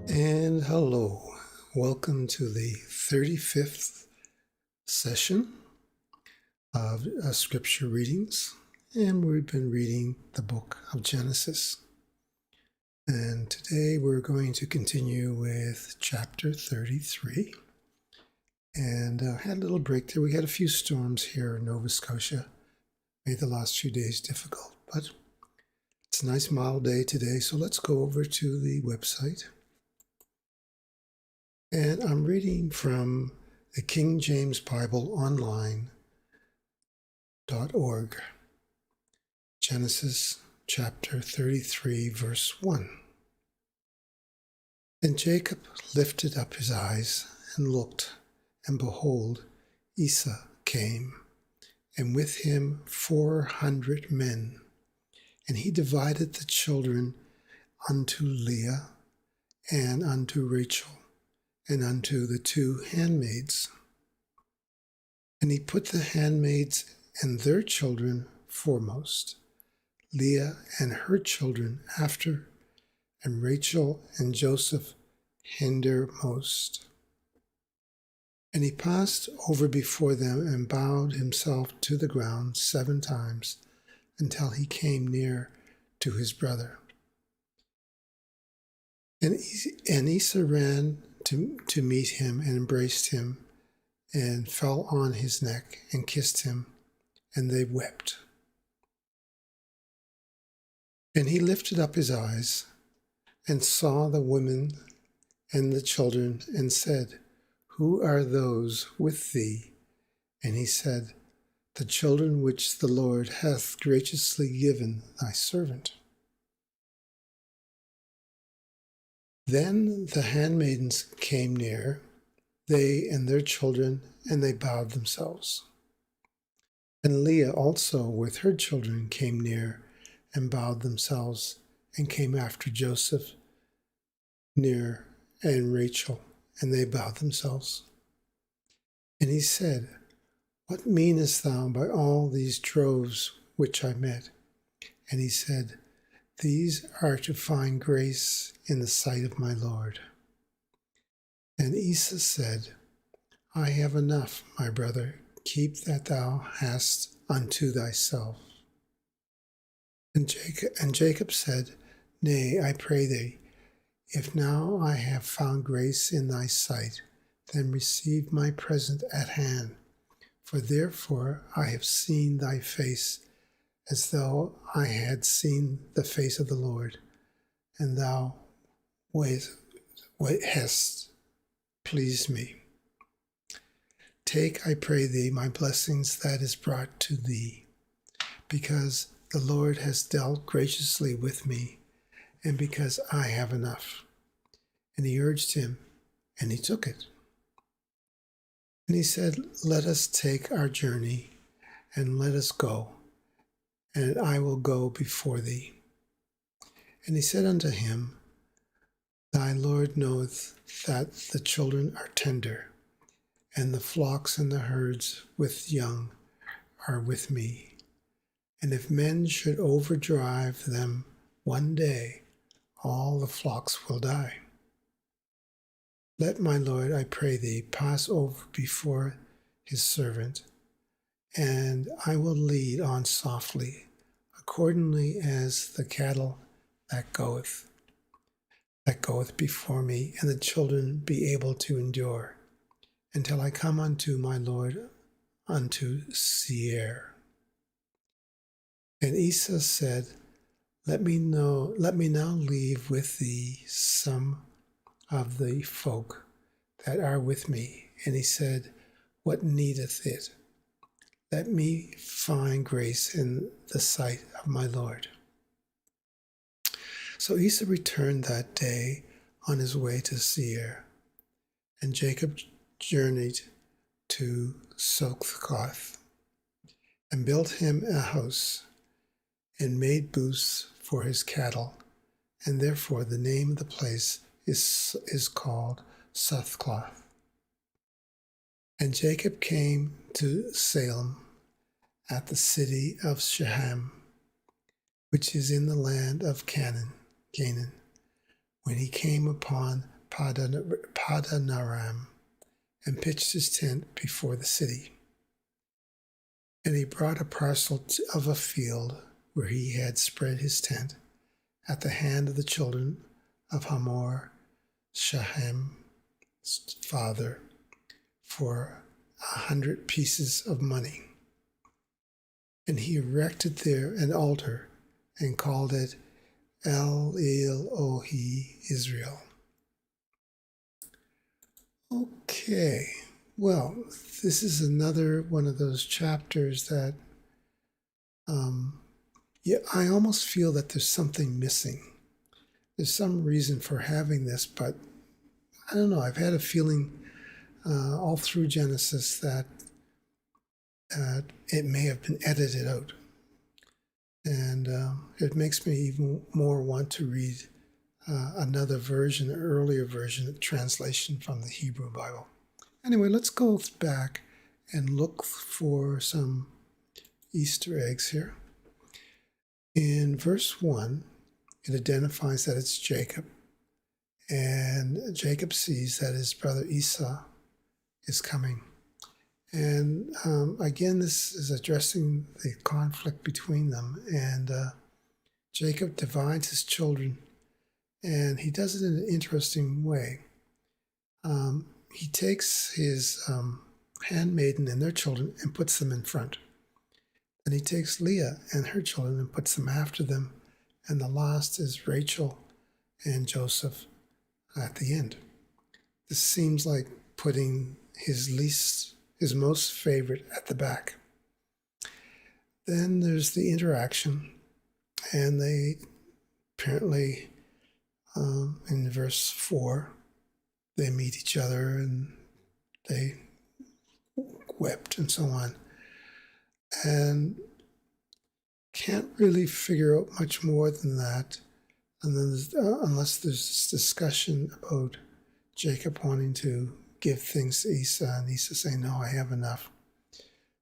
And hello, welcome to the 35th session of scripture readings. And we've been reading the book of Genesis. And today we're going to continue with chapter 33. And had a little break there. We had a few storms here in Nova Scotia. Made the last few days difficult, but it's a nice mild day today. So let's go over to the website. And I'm reading from the King James Bible Online.org, Genesis chapter 33, verse 1. And Jacob lifted up his eyes and looked, and behold, Esau came, and with him 400 men. And he divided the children unto Leah and unto Rachel, and unto the 2 handmaids. And he put the handmaids and their children foremost, Leah and her children after, and Rachel and Joseph hindermost. And he passed over before them and bowed himself to the ground 7 times until he came near to his brother. And Esau ran to meet him and embraced him and fell on his neck and kissed him, and they wept. And he lifted up his eyes and saw the women and the children and said, Who are those with thee? And he said, The children which the Lord hath graciously given thy servant. Then the handmaidens came near, they and their children, and they bowed themselves. And Leah also with her children came near and bowed themselves, and came after Joseph near, and Rachel, and they bowed themselves. And he said, What meanest thou by all these droves which I met? And he said, These are to find grace in the sight of my Lord. And Esau said, I have enough, my brother, keep that thou hast unto thyself. And Jacob said, Nay, I pray thee, if now I have found grace in thy sight, then receive my present at hand, for therefore I have seen thy face, as though I had seen the face of the Lord, and thou hast pleased me. Take, I pray thee, my blessings that is brought to thee, because the Lord has dealt graciously with me, and because I have enough. And he urged him, and he took it. And he said, Let us take our journey, and let us go, and I will go before thee. And he said unto him, Thy Lord knoweth that the children are tender, and the flocks and the herds with young are with me. And if men should overdrive them one day, all the flocks will die. Let my Lord, I pray thee, pass over before his servant, and I will lead on softly, accordingly as the cattle that goeth. that goeth before me, and the children be able to endure, until I come unto my Lord, unto Seir. And Esau said, let me now leave with thee some of the folk that are with me. And he said, what needeth it? Let me find grace in the sight of my Lord. So Esau returned that day on his way to Seir, and Jacob journeyed to Succoth, and built him a house, and made booths for his cattle, and therefore the name of the place is called Succoth. And Jacob came to Salem at the city of Shechem, which is in the land of Canaan, when he came upon Padanaram, and pitched his tent before the city. And he brought a parcel of a field where he had spread his tent at the hand of the children of Hamor, Shechem's father, for 100 pieces of money. And he erected there an altar and called it El Elohe Israel. Okay, well, this is another one of those chapters that I almost feel that there's something missing. There's some reason for having this, but I don't know. I've had a feeling all through Genesis that it may have been edited out. And it makes me even more want to read another version, an earlier version, a translation from the Hebrew Bible. Anyway, let's go back and look for some Easter eggs here. In verse 1, it identifies that it's Jacob. And Jacob sees that his brother Esau is coming. And again, this is addressing the conflict between them. And Jacob divides his children, and he does it in an interesting way. He takes his handmaiden and their children and puts them in front. Then he takes Leah and her children and puts them after them. And the last is Rachel and Joseph at the end. This seems like putting his most favorite at the back. Then there's the interaction, and they apparently, in verse 4, they meet each other and they wept and so on. And can't really figure out much more than that. And then unless there's this discussion about Jacob wanting to give things to Esau, and Esau saying, no, I have enough.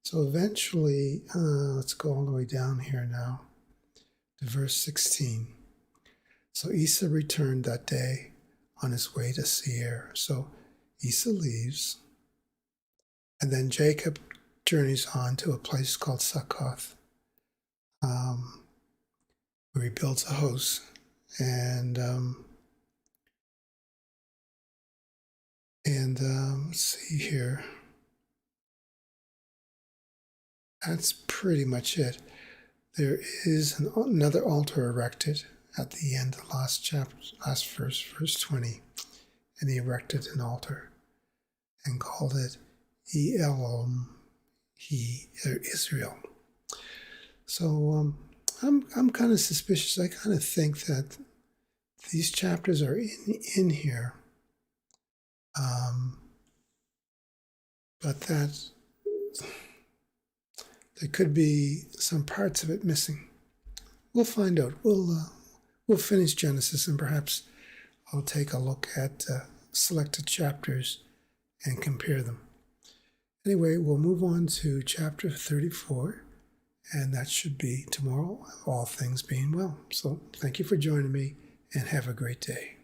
So eventually, let's go all the way down here now to verse 16. So Esau returned that day on his way to Seir. So Esau leaves, and then Jacob journeys on to a place called Succoth, where he builds a house. And let's see here. That's pretty much it. There is another altar erected at the end of the last chapter, last verse, verse 20. And he erected an altar and called it Elohe Israel. So I'm kind of suspicious. I kind of think that these chapters are in here, but that there could be some parts of it missing. We'll find out. We'll finish Genesis, and perhaps I'll take a look at selected chapters and compare them. Anyway, we'll move on to chapter 34, and that should be tomorrow, all things being well. So thank you for joining me, and have a great day.